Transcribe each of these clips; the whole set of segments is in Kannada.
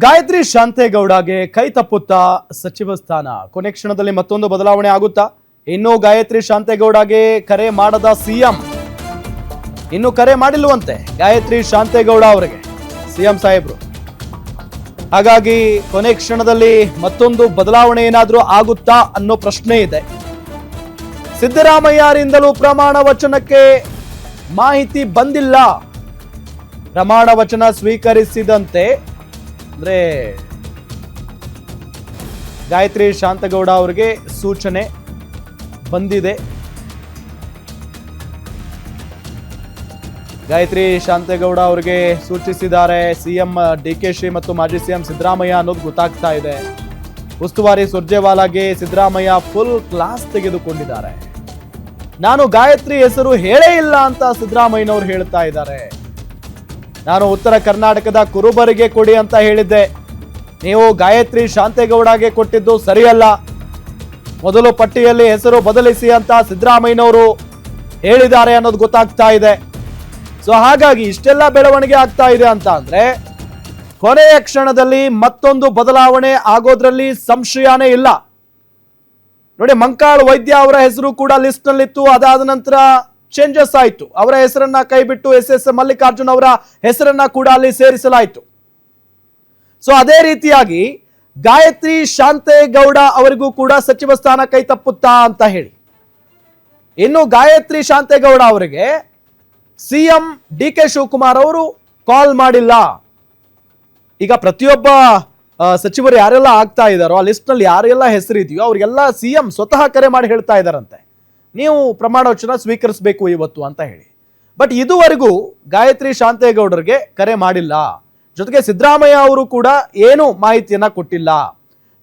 ಗಾಯತ್ರಿ ಶಾಂತೇಗೌಡಗೆ ಕೈ ತಪ್ಪುತ್ತಾ ಸಚಿವ ಸ್ಥಾನ. ಕೊನೆ ಕ್ಷಣದಲ್ಲಿ ಮತ್ತೊಂದು ಬದಲಾವಣೆ ಆಗುತ್ತಾ? ಇನ್ನು ಗಾಯತ್ರಿ ಶಾಂತೇಗೌಡಗೆ ಕರೆ ಮಾಡದ ಸಿಎಂ. ಇನ್ನು ಕರೆ ಮಾಡಿಲ್ವಂತೆ ಗಾಯತ್ರಿ ಶಾಂತೇಗೌಡ ಅವರಿಗೆ ಸಿಎಂ ಸಾಹೇಬ್ರು. ಹಾಗಾಗಿ ಕೊನೆ ಕ್ಷಣದಲ್ಲಿ ಮತ್ತೊಂದು ಬದಲಾವಣೆ ಏನಾದ್ರೂ ಆಗುತ್ತಾ ಅನ್ನೋ ಪ್ರಶ್ನೆ ಇದೆ. ಸಿದ್ದರಾಮಯ್ಯರಿಂದಲೂ ಪ್ರಮಾಣ ವಚನಕ್ಕೆ ಮಾಹಿತಿ ಬಂದಿಲ್ಲ. ಪ್ರಮಾಣ ವಚನ ಸ್ವೀಕರಿಸಿದಂತೆ ಅಂದ್ರೆ ಗಾಯತ್ರಿ ಶಾಂತೇಗೌಡ ಅವರಿಗೆ ಸೂಚನೆ ಬಂದಿದೆ. ಗಾಯತ್ರಿ ಶಾಂತೇಗೌಡ ಅವರಿಗೆ ಸೂಚಿಸಿದ್ದಾರೆ ಸಿಎಂ ಡಿಕೆಶಿ ಮತ್ತು ಮಾಜಿ ಸಿಎಂ ಸಿದ್ದರಾಮಯ್ಯ ಅನ್ನೋದು ಗೊತ್ತಾಗ್ತಾ ಇದೆ. ಉಸ್ತುವಾರಿ ಸುರ್ಜೇವಾಲಾಗೆ ಸಿದ್ದರಾಮಯ್ಯ ಫುಲ್ ಕ್ಲಾಸ್ ತೆಗೆದುಕೊಂಡಿದ್ದಾರೆ. ನಾನು ಗಾಯತ್ರಿ ಹೆಸರು ಹೇಳೇ ಇಲ್ಲ ಅಂತ ಸಿದ್ದರಾಮಯ್ಯನವರು ಹೇಳ್ತಾ ಇದ್ದಾರೆ. ನಾನು ಉತ್ತರ ಕರ್ನಾಟಕದ ಕುರುಬರಿಗೆ ಕೊಡಿ ಅಂತ ಹೇಳಿದ್ದೆ, ನೀವು ಗಾಯತ್ರಿ ಶಾಂತೇಗೌಡಗೆ ಕೊಟ್ಟಿದ್ದು ಸರಿಯಲ್ಲ. ಮೊದಲು ಪಟ್ಟಿಯಲ್ಲಿ ಹೆಸರು ಬದಲಿಸಿ ಅಂತ ಸಿದ್ದರಾಮಯ್ಯನವರು ಹೇಳಿದ್ದಾರೆ ಅನ್ನೋದು ಗೊತ್ತಾಗ್ತಾ ಇದೆ. ಸೊ ಹಾಗಾಗಿ ಇಷ್ಟೆಲ್ಲ ಬೆಳವಣಿಗೆ ಆಗ್ತಾ ಇದೆ ಅಂತ ಅಂದ್ರೆ ಕೊನೆಯ ಕ್ಷಣದಲ್ಲಿ ಮತ್ತೊಂದು ಬದಲಾವಣೆ ಆಗೋದ್ರಲ್ಲಿ ಸಂಶಯನೇ ಇಲ್ಲ. ನೋಡಿ, ಮಂಕಾಳ್ ವೈದ್ಯ ಅವರ ಹೆಸರು ಕೂಡ ಲಿಸ್ಟ್ ನಲ್ಲಿತ್ತು. ಅದಾದ ನಂತರ ಚೇಂಜಸ್ ಆಯಿತು. ಅವರ ಹೆಸರನ್ನ ಕೈಬಿಟ್ಟು ಎಸ್ ಮಲ್ಲಿಕಾರ್ಜುನ್ ಅವರ ಹೆಸರನ್ನ ಕೂಡ ಅಲ್ಲಿ ಸೇರಿಸಲಾಯಿತು. ಸೊ ಅದೇ ರೀತಿಯಾಗಿ ಗಾಯತ್ರಿ ಶಾಂತೇಗೌಡ ಅವರಿಗೂ ಕೂಡ ಸಚಿವ ಸ್ಥಾನ ಕೈ ತಪ್ಪುತ್ತಾ ಅಂತ ಹೇಳಿ. ಇನ್ನು ಗಾಯತ್ರಿ ಶಾಂತೇಗೌಡ ಅವರಿಗೆ ಸಿಎಂ ಡಿಕೆ ಶಿವಕುಮಾರ್ ಅವರು ಕಾಲ್ ಮಾಡಿಲ್ಲ. ಈಗ ಪ್ರತಿಯೊಬ್ಬ ಸಚಿವರು ಯಾರೆಲ್ಲ ಆಗ್ತಾ ಇದ್ದಾರೋ ಆ ಲಿಸ್ಟ್ ನಲ್ಲಿ ಯಾರೆಲ್ಲ ಹೆಸರಿದೆಯೋ ಅವರಿಗೆಲ್ಲ ಸಿಎಂ ಸ್ವತಃ ಕರೆ ಮಾಡಿ ಹೇಳ್ತಾ ಇದ್ದಾರಂತೆ, ನೀವು ಪ್ರಮಾಣ ವಚನ ಸ್ವೀಕರಿಸಬೇಕು ಇವತ್ತು ಅಂತ ಹೇಳಿ. ಬಟ್ ಇದುವರೆಗೂ ಗಾಯತ್ರಿ ಶಾಂತೇಗೌಡರಿಗೆ ಕರೆ ಮಾಡಿಲ್ಲ. ಜೊತೆಗೆ ಸಿದ್ದರಾಮಯ್ಯ ಅವರು ಕೂಡ ಏನು ಮಾಹಿತಿಯನ್ನ ಕೊಟ್ಟಿಲ್ಲ.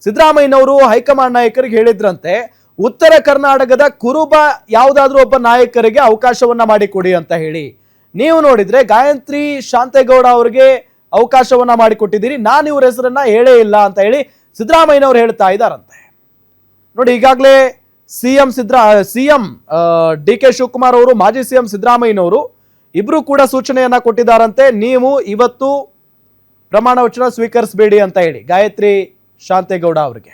ಸಿದ್ದರಾಮಯ್ಯನವರು ಹೈಕಮಾಂಡ್ ನಾಯಕರಿಗೆ ಹೇಳಿದ್ರಂತೆ, ಉತ್ತರ ಕರ್ನಾಟಕದ ಕುರುಬ ಯಾವುದಾದ್ರೂ ಒಬ್ಬ ನಾಯಕರಿಗೆ ಅವಕಾಶವನ್ನ ಮಾಡಿಕೊಡಿ ಅಂತ ಹೇಳಿ. ನೀವು ನೋಡಿದ್ರೆ ಗಾಯತ್ರಿ ಶಾಂತೇಗೌಡ ಅವರಿಗೆ ಅವಕಾಶವನ್ನ ಮಾಡಿಕೊಟ್ಟಿದ್ದೀರಿ, ನಾನು ಇವ್ರ ಹೆಸರನ್ನ ಹೇಳೇ ಇಲ್ಲ ಅಂತ ಹೇಳಿ ಸಿದ್ದರಾಮಯ್ಯನವರು ಹೇಳ್ತಾ ಇದ್ದಾರಂತೆ. ನೋಡಿ, ಈಗಾಗಲೇ ಸಿಎಂ ಡಿಕೆ ಶಿವಕುಮಾರ್ ಅವರು, ಮಾಜಿ ಸಿಎಂ ಸಿದ್ದರಾಮಯ್ಯನವರು ಇಬ್ರು ಕೂಡ ಸೂಚನೆಯನ್ನ ಕೊಟ್ಟಿದ್ದಾರಂತೆ, ನೀವು ಇವತ್ತು ಪ್ರಮಾಣ ವಚನ ಸ್ವೀಕರಿಸಬೇಡಿ ಅಂತ ಹೇಳಿ ಗಾಯತ್ರಿ ಶಾಂತೇಗೌಡ ಅವರಿಗೆ.